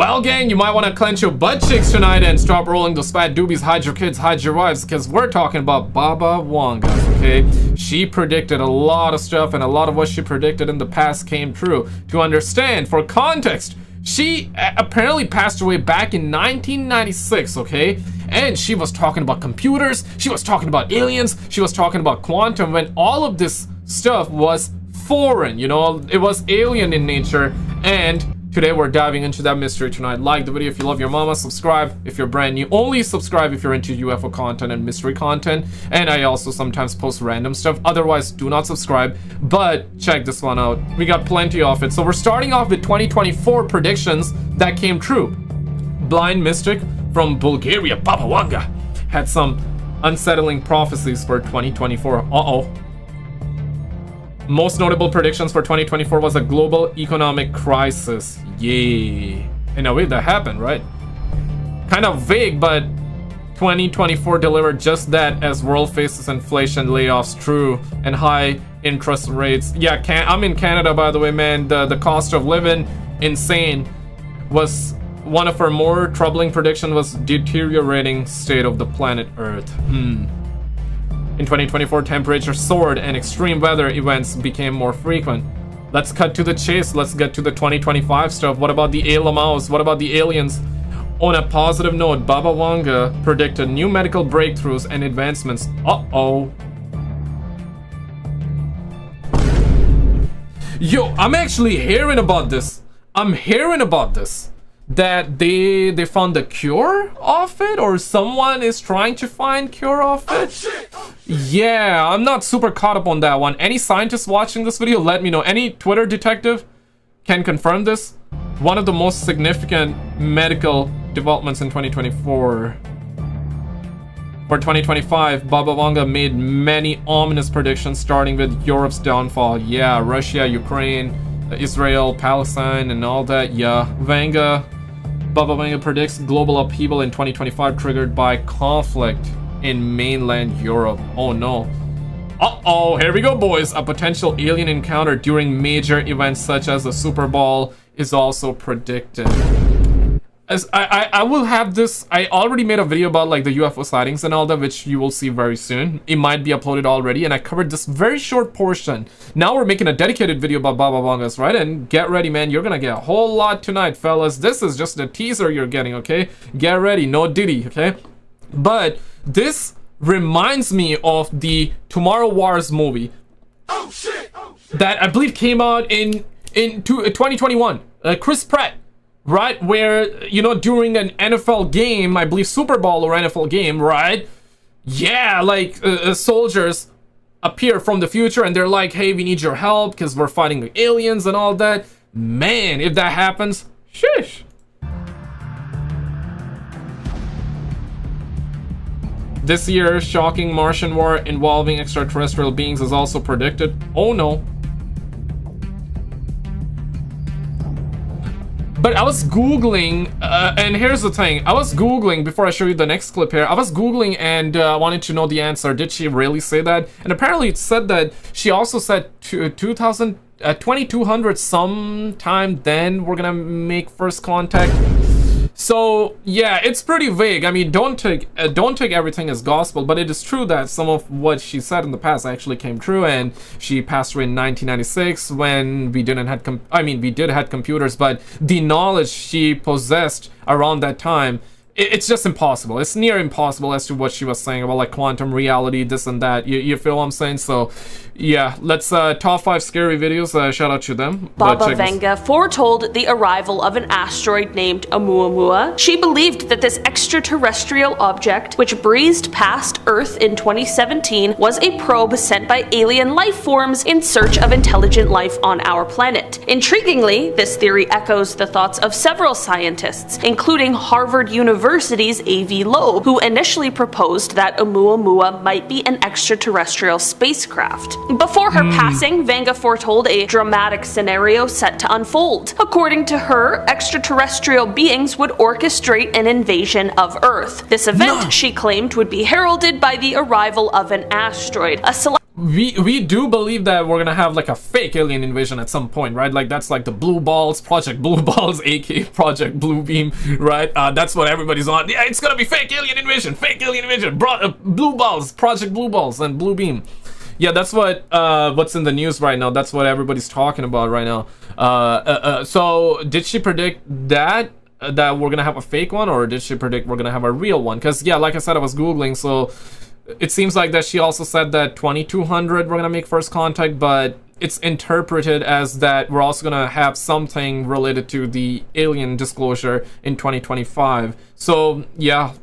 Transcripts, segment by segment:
Well, gang, you might want to clench your butt cheeks tonight and stop rolling those fat doobies, hide your kids, hide your wives, because we're talking about Baba Vanga, okay? She predicted a lot of stuff, and a lot of what she predicted in the past came true. To understand, for context, she apparently passed away back in 1996, okay? And she was talking about computers, she was talking about aliens, she was talking about quantum, when all of this stuff was foreign, you know? It was alien in nature, and today we're diving into that mystery tonight. Like the video if you love your mama, subscribe if you're brand new, only subscribe if you're into UFO content and mystery content, and I also sometimes post random stuff, otherwise do not subscribe. But check this one out, we got plenty of it. So we're starting off with 2024 predictions that came true. Blind mystic from Bulgaria, Baba Vanga, had some unsettling prophecies for 2024. Most notable predictions for 2024 was a global economic crisis. Yay. In a way that happened, right? Kind of vague, but 2024 delivered just that as world faces inflation, layoffs, true, and high interest rates. Yeah, I'm in Canada, by the way, man. The cost of living, insane. Was one of her more troubling predictions was deteriorating state of the planet Earth. In 2024, temperatures soared and extreme weather events became more frequent. Let's cut to the chase. Let's get to the 2025 stuff. What about the ALMOs? What about the aliens? On a positive note, Baba Vanga predicted new medical breakthroughs and advancements. Yo, I'm actually hearing about this. That they found the cure of it, or someone is trying to find cure of it. Yeah, I'm not super caught up on that one. Any scientists watching this video, let me know. Any Twitter detective can confirm this. One of the most significant medical developments in 2024. For 2025, Baba Vanga made many ominous predictions, starting with Europe's downfall. Yeah, Russia, Ukraine, Israel, Palestine, and all that. Yeah, Baba Vanga predicts global upheaval in 2025 triggered by conflict in mainland Europe. Oh no. Here we go, boys. A potential alien encounter during major events such as the Super Bowl is also predicted. As I will have this, I already made a video about like the UFO sightings and all that, which you will see very soon. It might be uploaded already, and I covered this very short portion. Now we're making a dedicated video about Baba Vangas, right? And get ready, man, you're gonna get a whole lot tonight, fellas. This is just a teaser you're getting, okay? Get ready, no Diddy, okay? But this reminds me of the Tomorrow Wars movie that I believe came out in 2021. Chris Pratt, right, where, you know, during an NFL game, I believe Super Bowl or NFL game, right? Yeah, like soldiers appear from the future and they're like, hey, we need your help because we're fighting the aliens and all that. Man, if that happens, sheesh. This year's shocking Martian war involving extraterrestrial beings is also predicted. Oh no. But I was Googling, and here's the thing. I was Googling, before I show you the next clip here, I was Googling and wanted to know the answer. Did she really say that? And apparently it said that she also said 2200 sometime then we're gonna make first contact. So yeah, it's pretty vague. I mean, don't take everything as gospel, but it is true that some of what she said in the past actually came true. And she passed away in 1996 when we did have computers, but the knowledge she possessed around that time, it's just impossible. It's near impossible as to what she was saying about like quantum reality, this and that. You feel what I'm saying? So yeah, let's top 5 scary videos. Shout out to them. Baba Vanga foretold the arrival of an asteroid named Oumuamua. She believed that this extraterrestrial object, which breezed past Earth in 2017, was a probe sent by alien life forms in search of intelligent life on our planet. Intriguingly, this theory echoes the thoughts of several scientists, including Harvard University's A.V. Loeb, who initially proposed that Oumuamua might be an extraterrestrial spacecraft. Before her passing, Vanga foretold a dramatic scenario set to unfold. According to her, extraterrestrial beings would orchestrate an invasion of Earth. This event, she claimed, would be heralded by the arrival of an asteroid, a we do believe that we're gonna have like a fake alien invasion at some point, right? Like that's like the Blue Balls, Project Blue Balls, aka Project Blue Beam, right? That's what everybody's on. Yeah, it's gonna be fake alien invasion, Blue Balls, Project Blue Balls, and Blue Beam. Yeah, that's what's in the news right now. That's what everybody's talking about right now. So did she predict that we're gonna have a fake one, or did she predict we're gonna have a real one? Because yeah, like I said, I was googling, so it seems like that she also said that 2200 we're gonna make first contact, but it's interpreted as that we're also gonna have something related to the alien disclosure in 2025. So yeah,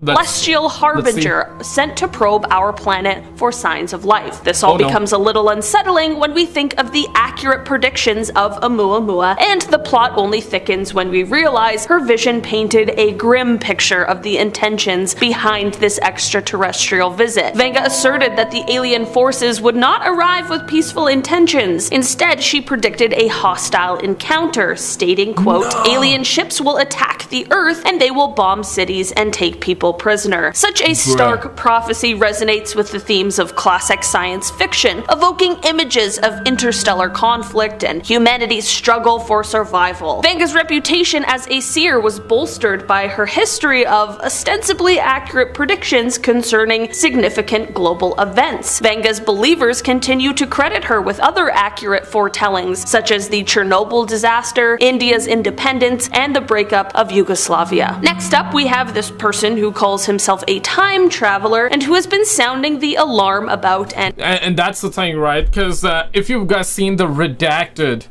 celestial harbinger sent to probe our planet for signs of life. This all becomes a little unsettling when we think of the accurate predictions of Oumuamua, and the plot only thickens when we realize her vision painted a grim picture of the intentions behind this extraterrestrial visit. Vanga asserted that the alien forces would not arrive with peaceful intentions. Instead, she predicted a hostile encounter, stating, quote, "Alien ships will attack the Earth and they will bomb cities and take people prisoner." Such a stark prophecy resonates with the themes of classic science fiction, evoking images of interstellar conflict and humanity's struggle for survival. Vanga's reputation as a seer was bolstered by her history of ostensibly accurate predictions concerning significant global events. Vanga's believers continue to credit her with other accurate foretellings, such as the Chernobyl disaster, India's independence, and the breakup of Yugoslavia. Next up, we have this person who calls himself a time traveler and who has been sounding the alarm about and that's the thing, right? Because if you've guys seen the redacted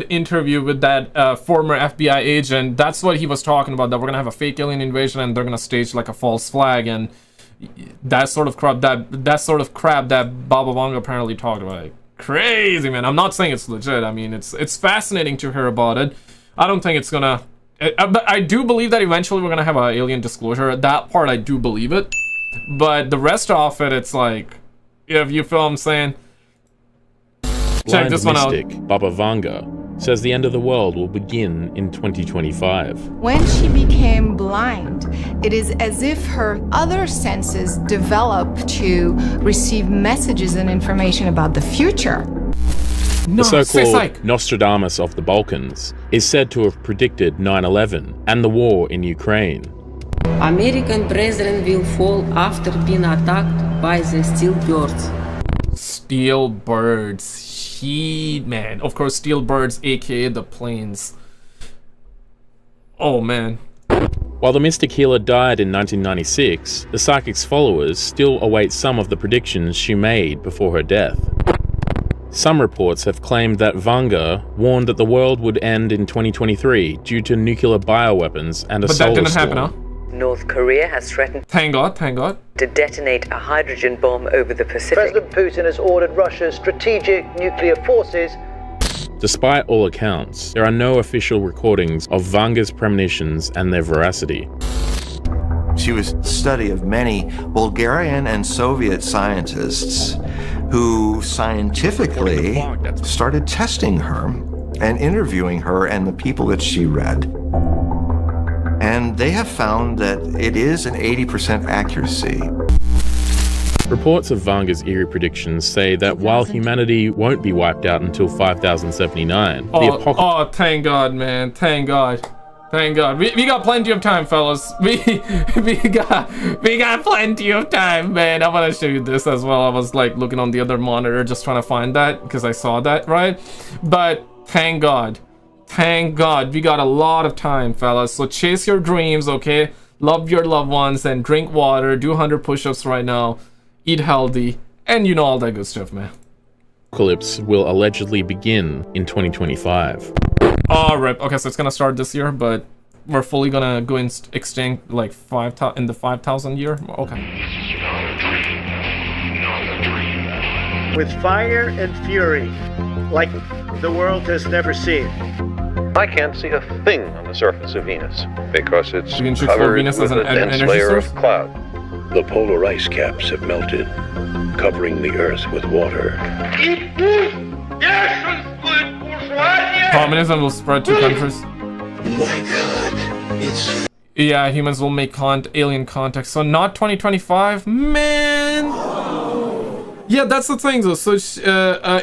interview with that former FBI agent, that's what he was talking about, that we're gonna have a fake alien invasion and they're gonna stage like a false flag and that sort of crap that Baba Vanga apparently talked about. Like, crazy, man. I'm not saying it's legit. I mean, it's fascinating to hear about it. I don't think it's gonna but I do believe that eventually we're gonna have an alien disclosure. That part I do believe it, but the rest of it, it's like, if you feel what I'm saying. Check this one out. Baba Vanga says the end of the world will begin in 2025. When she became blind, it is as if her other senses developed to receive messages and information about the future. The so-called Nostradamus of the Balkans is said to have predicted 9/11 and the war in Ukraine. American president will fall after being attacked by the steel birds. Steel birds. Shit, man. Of course, steel birds, aka the planes. Oh, man. While the mystic healer died in 1996, the psychic's followers still await some of the predictions she made before her death. Some reports have claimed that Vanga warned that the world would end in 2023 due to nuclear bioweapons and a solar storm. But that didn't happen, huh? North Korea has threatened thank God, to detonate a hydrogen bomb over the Pacific. President Putin has ordered Russia's strategic nuclear forces. Despite all accounts, there are no official recordings of Vanga's premonitions and their veracity. She was the study of many Bulgarian and Soviet scientists who scientifically started testing her and interviewing her and the people that she read. And they have found that it is an 80% accuracy. Reports of Vanga's eerie predictions say that while humanity won't be wiped out until 5079, the apocalypse... Oh, thank God, man. Thank God. Thank God. We got plenty of time, fellas. We got plenty of time, man. I want to show you this as well. I was like looking on the other monitor just trying to find that because I saw that, right? But thank God. Thank God. We got a lot of time, fellas. So chase your dreams, okay? Love your loved ones and drink water. Do 100 push-ups right now. Eat healthy. And you know all that good stuff, man. Apocalypse will allegedly begin in 2025. Oh, rip. Okay, so it's gonna start this year, but we're fully gonna go extinct like in the 5,000 year. Okay. With fire and fury, like the world has never seen. I can't see a thing on the surface of Venus because it's covered Venus with a dense layer of cloud. The polar ice caps have melted, covering the Earth with water. Communism will spread to countries. My God, it's... Yeah, humans will make alien contact. So not 2025, man. Yeah, that's the thing though. So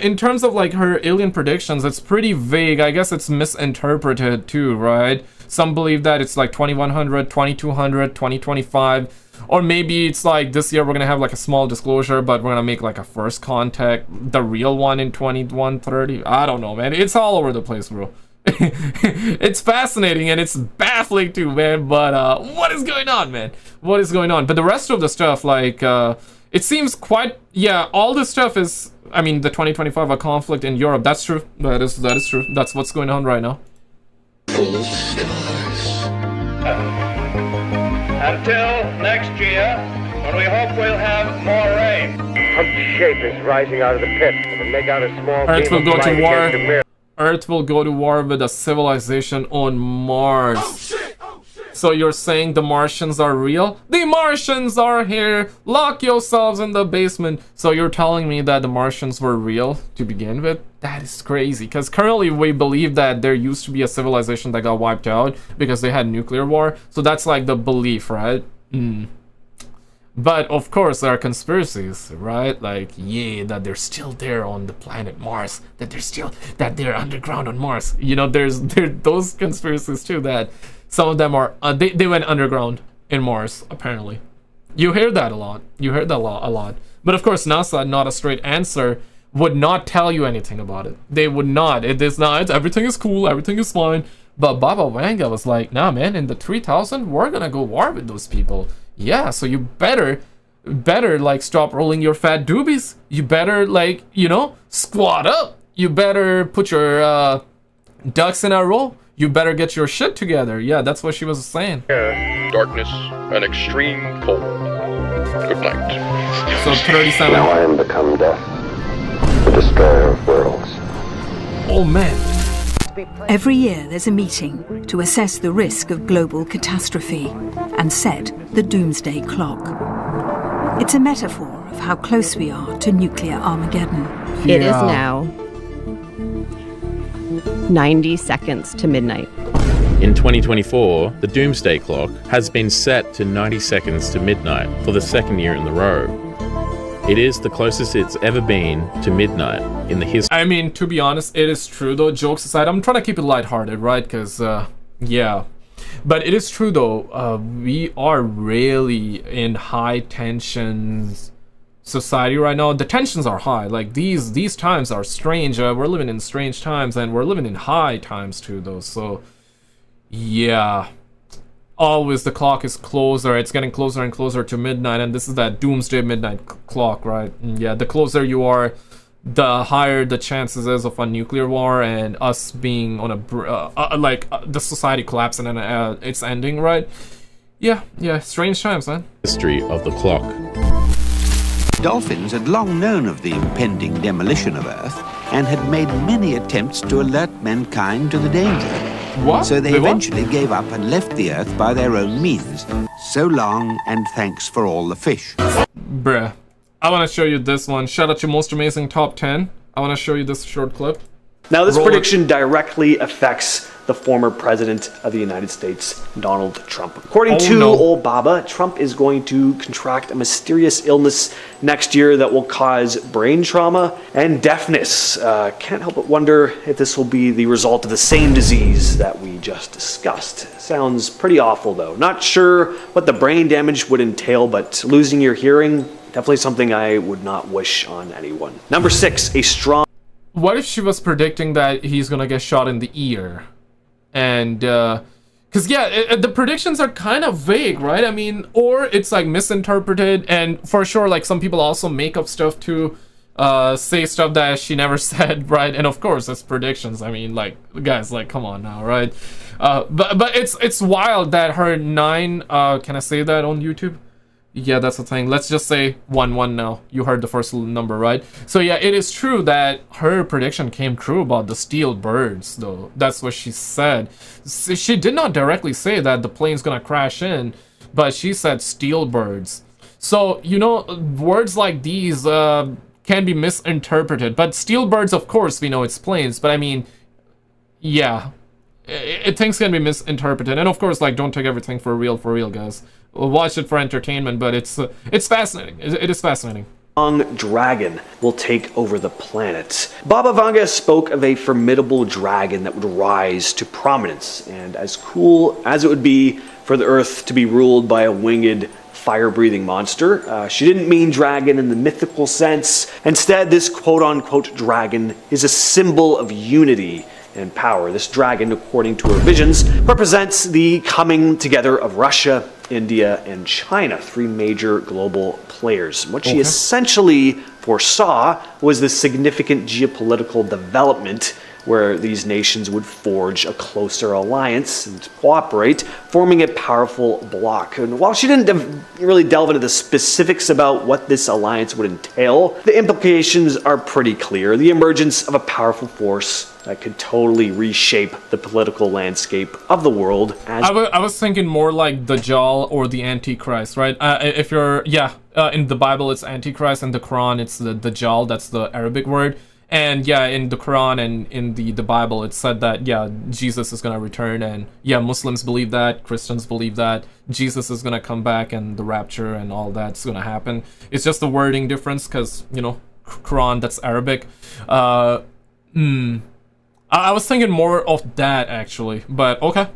in terms of like her alien predictions, it's pretty vague. I guess it's misinterpreted too, right? Some believe that it's like 2100, 2200, 2025. Or maybe it's like this year we're gonna have like a small disclosure, but we're gonna make like a first contact, the real one in 2130. I don't know, man. It's all over the place, bro. It's fascinating and it's baffling too, man. But what is going on, man? What is going on? But the rest of the stuff, like it seems quite, yeah, all this stuff is, I mean, the 2025 a conflict in Europe. That's true. That is true. That's what's going on right now. Full of stars. Until next year, when we hope we'll have more rain. Humped shape is rising out of the pit and make out a small Earth will beam of go to light war. against the mirror. Earth will go to war with a civilization on Mars. Oh, shit. Oh, shit. So you're saying the Martians are real? The Martians are here! Lock yourselves in the basement. So you're telling me that the Martians were real to begin with? That is crazy, because currently we believe that there used to be a civilization that got wiped out because they had nuclear war. So that's like the belief, right? But of course there are conspiracies, right? Like, yeah, that they're still there on the planet Mars, that they're underground on Mars. You know, there's those conspiracies too, that some of them are they went underground in Mars, apparently. You hear that a lot. You heard that a lot. But of course NASA, not a straight answer, would not tell you anything about it. They would not. It is not. Everything is cool, everything is fine. But Baba Vanga was like, nah, man, in the 3000 we're gonna go war with those people. Yeah, so you better like stop rolling your fat doobies. You better, like, you know, squat up. You better put your ducks in a row. You better get your shit together. Yeah, that's what she was saying. Darkness and extreme cold. Good night. So 37. Now I am become death, the destroyer of worlds. Oh man. Every year there's a meeting to assess the risk of global catastrophe and set the doomsday clock. It's a metaphor of how close we are to nuclear Armageddon. It is now 90 seconds to midnight. In 2024, the doomsday clock has been set to 90 seconds to midnight for the second year in a row. It is the closest it's ever been to midnight in the history. I mean, to be honest, it is true though. Jokes aside, I'm trying to keep it lighthearted, right? Because, yeah. But it is true though. We are really in high tensions society right now. The tensions are high. Like these times are strange. We're living in strange times, and we're living in high times too, though. So, yeah. Always the clock is closer. It's getting closer and closer to midnight, and this is that doomsday midnight clock, right? Yeah, the closer you are, the higher the chances is of a nuclear war and us being on the society collapsing and it's ending, right? Yeah, strange times, man. History of the clock. Dolphins had long known of the impending demolition of Earth and had made many attempts to alert mankind to the danger. What? So they eventually gave up and left the Earth by their own means. So long, and thanks for all the fish. Bruh. I want to show you this one. Shout out to Most Amazing Top 10. I want to show you this short clip. Now, this prediction directly affects the former president of the United States, Donald Trump. According to old Baba, Trump is going to contract a mysterious illness next year that will cause brain trauma and deafness. Can't help but wonder if this will be the result of the same disease that we just discussed. Sounds pretty awful, though. Not sure what the brain damage would entail, but losing your hearing, definitely something I would not wish on anyone. Number 6, a strong... What if she was predicting that he's gonna get shot in the ear? And, because, yeah, the predictions are kind of vague, right? I mean, or it's, like, misinterpreted, and for sure, like, some people also make up stuff to say stuff that she never said, right? And, of course, it's predictions. I mean, like, guys, like, come on now, right? But it's wild that her 9, can I say that on YouTube? Yeah, that's the thing. Let's just say 1-1 now. You heard the first number, right? So yeah, it is true that her prediction came true about the steel birds, though. That's what she said. She did not directly say that the plane's gonna crash in, but she said steel birds. So, you know, words like these can be misinterpreted. But steel birds, of course, we know it's planes. But I mean, yeah, things can be misinterpreted. And of course, like, don't take everything for real, guys. Watch it for entertainment, but it's fascinating. It is fascinating. dragon will take over the planet. Baba Vanga spoke of a formidable dragon that would rise to prominence, and as cool as it would be for the Earth to be ruled by a winged, fire-breathing monster, she didn't mean dragon in the mythical sense. Instead, this quote-unquote dragon is a symbol of unity and power. This dragon, according to her visions, represents the coming together of Russia, India, and China, three major global players. What she essentially foresaw was the significant geopolitical development where these nations would forge a closer alliance and cooperate, forming a powerful bloc. And while she didn't really delve into the specifics about what this alliance would entail, the implications are pretty clear. The emergence of a powerful force that could totally reshape the political landscape of the world. I was thinking more like Dajjal or the Antichrist, right? If you're, in the Bible it's Antichrist, and the Quran it's the Dajjal, that's the Arabic word. And yeah, in the Quran and in the Bible, it said that, yeah, Jesus is going to return. And yeah, Muslims believe that, Christians believe that, Jesus is going to come back and the rapture and all that's going to happen. It's just the wording difference because, you know, Quran, that's Arabic. I was thinking more of that, actually. But, okay.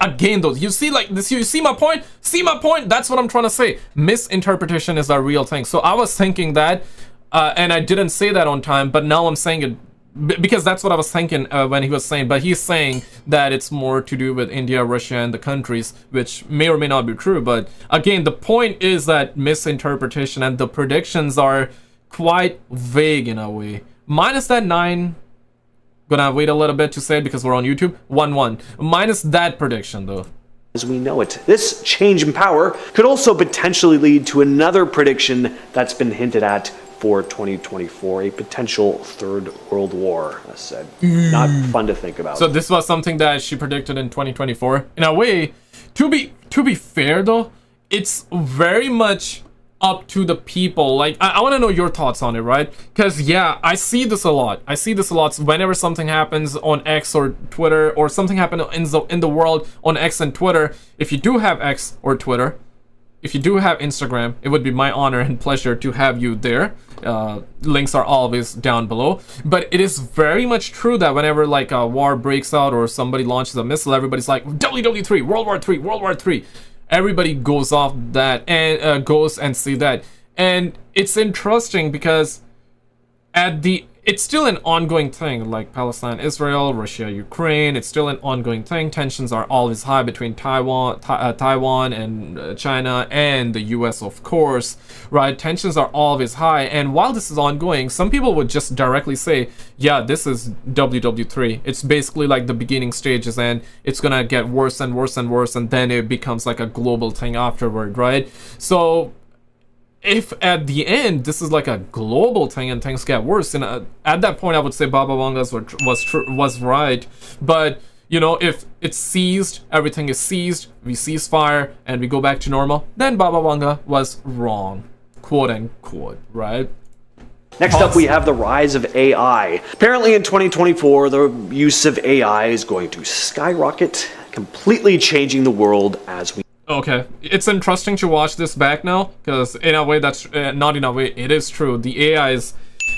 Again, though, you see, like, this, you see my point? See my point? That's what I'm trying to say. Misinterpretation is a real thing. So I was thinking that, and I didn't say that on time, but now I'm saying it because that's what I was thinking when he was saying. But he's saying that it's more to do with India, Russia, and the countries, which may or may not be true. But again, the point is that misinterpretation and the predictions are quite vague in a way. Minus that 9, gonna wait a little bit to say it because we're on YouTube. 1-1. Minus that prediction, though. As we know it. This change in power could also potentially lead to another prediction that's been hinted at for 2024, a potential third world war, as said. Not fun to think about. So this was something that she predicted in 2024. In a way, to be fair though, it's very much up to the people. Like, I want to know your thoughts on it, right? Because yeah, I see this a lot. I see this a lot whenever something happens on X or Twitter, or something happened in the world on X and Twitter. If you do have X or Twitter, if you do have Instagram, it would be my honor and pleasure to have you there. Links are always down below. But it is very much true that whenever like a war breaks out or somebody launches a missile, everybody's like, WW3, World War III, World War III. Everybody goes off that and goes and see that. And it's interesting because it's still an ongoing thing, like Palestine, Israel, Russia, Ukraine. It's still an ongoing thing. Tensions are always high between Taiwan and China and the US, of course, right? Tensions are always high. And while this is ongoing, some people would just directly say, yeah, this is WW3. It's basically like the beginning stages, and it's gonna get worse and worse and worse, and then it becomes like a global thing afterward, right? So if at the end this is like a global thing and things get worse, and at that point I would say Baba Vanga was right. But you know, if it's seized, everything is seized, we cease fire and we go back to normal, then Baba Vanga was wrong, quote unquote, right? Next up, we have the rise of AI. Apparently in 2024, the use of AI is going to skyrocket, completely changing the world as we... Okay, it's interesting to watch this back now, because in a way that's, not in a way, it is true. The AI is...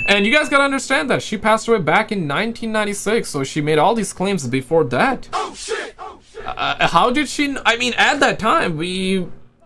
And you guys gotta understand that she passed away back in 1996, so she made all these claims before that. Oh shit! Oh shit! How did she... I mean, at that time,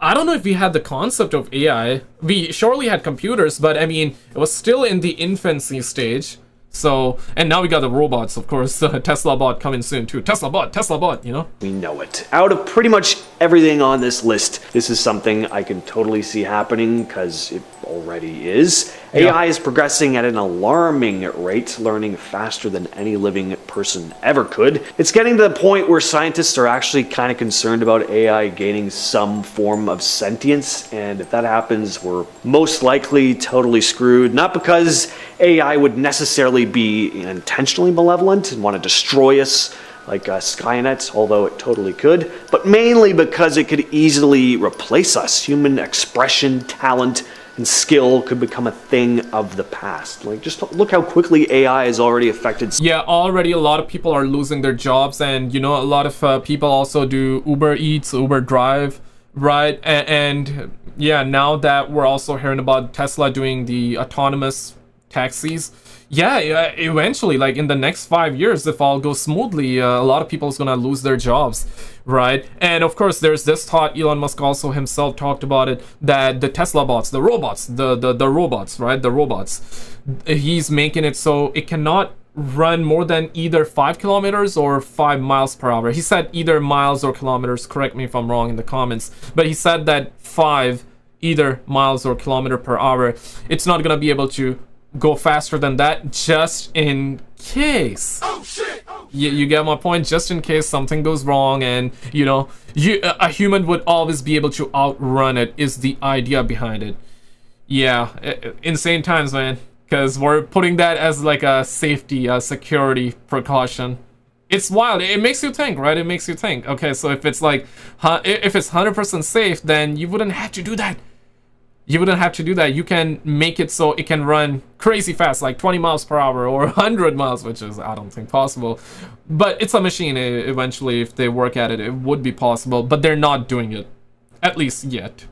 I don't know if we had the concept of AI. We surely had computers, but I mean, it was still in the infancy stage. So, and now we got the robots, of course. Tesla bot coming soon too. Tesla bot, you know? We know it. Out of pretty much everything on this list, this is something I can totally see happening, because it already is. Yeah. AI is progressing at an alarming rate, learning faster than any living person ever could. It's getting to the point where scientists are actually kind of concerned about AI gaining some form of sentience, and if that happens, we're most likely totally screwed. Not because AI would necessarily be intentionally malevolent and want to destroy us like Skynet, although it totally could, but mainly because it could easily replace us. Human expression, talent, and skill could become a thing of the past. Like, just look how quickly AI has already affected... Yeah, already a lot of people are losing their jobs, and you know, a lot of people also do Uber Eats, Uber Drive, right? And yeah, now that we're also hearing about Tesla doing the autonomous taxis, yeah, eventually, like in the next 5 years, if all goes smoothly, a lot of people is gonna lose their jobs, right? And of course, there's this thought, Elon Musk also himself talked about it, that the Tesla bots, the robots, the robots, right? The robots, he's making it so it cannot run more than either 5 kilometers or 5 miles per hour. He said either miles or kilometers, correct me if I'm wrong in the comments, but he said that 5 either miles or kilometer per hour. It's not gonna be able to go faster than that, just in case. Oh shit! You get my point? Just in case something goes wrong, and you know, a human would always be able to outrun it, is the idea behind it. Yeah, insane times, man, because we're putting that as like a safety, security precaution. It's wild. It makes you think, right? It makes you think. Okay, so if it's like, if it's 100% safe, then you wouldn't have to do that. You wouldn't have to do that. You can make it so it can run crazy fast, like 20 miles per hour or 100 miles, which is, I don't think, possible. But it's a machine. Eventually, if they work at it, it would be possible. But they're not doing it, at least yet.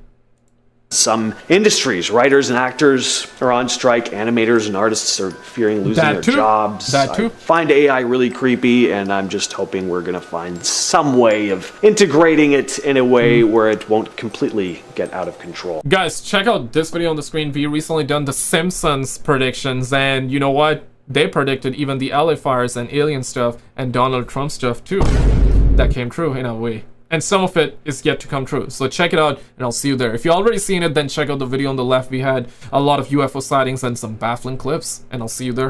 Some industries, writers and actors are on strike. Animators and artists are fearing losing their jobs. That too. I find AI really creepy, and I'm just hoping we're going to find some way of integrating it in a way where it won't completely get out of control. Guys, check out this video on the screen. We recently done the Simpsons predictions, and you know what? They predicted even the LA fires and alien stuff and Donald Trump stuff too. That came true in a way. And some of it is yet to come true. So check it out, and I'll see you there. If you've already seen it, then check out the video on the left. We had a lot of UFO sightings and some baffling clips, and I'll see you there.